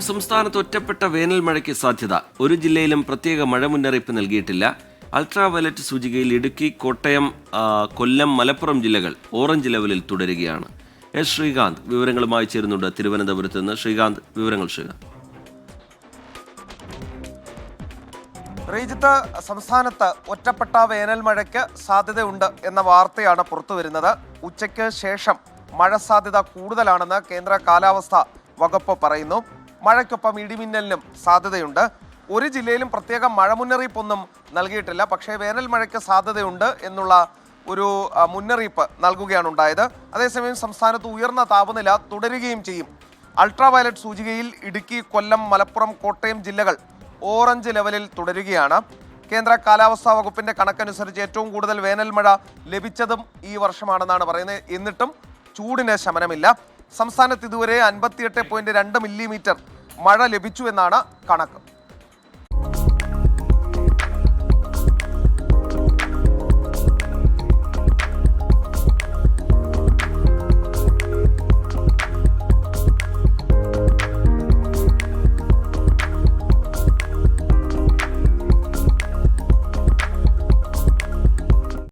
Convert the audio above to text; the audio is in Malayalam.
സംസ്ഥാനത്ത് ഒറ്റപ്പെട്ട വേനൽ മഴയ്ക്ക് സാധ്യത. ഒരു ജില്ലയിലും പ്രത്യേക മഴ മുന്നറിയിപ്പ് നൽകിയിട്ടില്ല. അൾട്രാ വയലറ്റ് സൂചികയിൽ ഇടുക്കി, കോട്ടയം, കൊല്ലം, മലപ്പുറം ജില്ലകൾ ഓറഞ്ച് ലെവലിൽ തുടരുകയാണ്. എസ് ശ്രീകാന്ത് വിവരങ്ങളുമായി ചേരുന്നുണ്ട് തിരുവനന്തപുരത്ത് നിന്ന്. ശ്രീകാന്ത്, വിവരങ്ങൾ. ശ്രീജിത്ത്, സംസ്ഥാനത്ത് ഒറ്റപ്പെട്ട വേനൽ മഴയ്ക്ക് സാധ്യതയുണ്ട് എന്ന വാർത്തയാണ് പുറത്തുവരുന്നത്. ഉച്ചയ്ക്ക് ശേഷം മഴ സാധ്യത കൂടുതലാണെന്ന് കേന്ദ്ര കാലാവസ്ഥാ വകുപ്പ് പറയുന്നു. മഴയ്ക്കൊപ്പം ഇടിമിന്നലിനും സാധ്യതയുണ്ട്. ഒരു ജില്ലയിലും പ്രത്യേക മഴ മുന്നറിയിപ്പൊന്നും നൽകിയിട്ടില്ല. പക്ഷേ വേനൽ മഴയ്ക്ക് സാധ്യതയുണ്ട് എന്നുള്ള ഒരു മുന്നറിയിപ്പ് നൽകുകയാണ് ഉണ്ടായത്. അതേസമയം സംസ്ഥാനത്ത് ഉയർന്ന താപനില തുടരുകയും ചെയ്യും. അൾട്രാ വയലറ്റ് സൂചികയിൽ ഇടുക്കി, കൊല്ലം, മലപ്പുറം, കോട്ടയം ജില്ലകൾ ഓറഞ്ച് ലെവലിൽ തുടരുകയാണ്. കേന്ദ്ര കാലാവസ്ഥാ വകുപ്പിന്റെ കണക്കനുസരിച്ച് ഏറ്റവും കൂടുതൽ വേനൽ മഴ ലഭിച്ചതും ഈ വർഷമാണെന്നാണ് പറയുന്നത്. എന്നിട്ടും ചൂടിന് ശമനമില്ല. സംസ്ഥാനത്ത് ഇതുവരെ 58.2 മില്ലിമീറ്റർ മഴ ലഭിച്ചു എന്നാണ് കണക്ക്.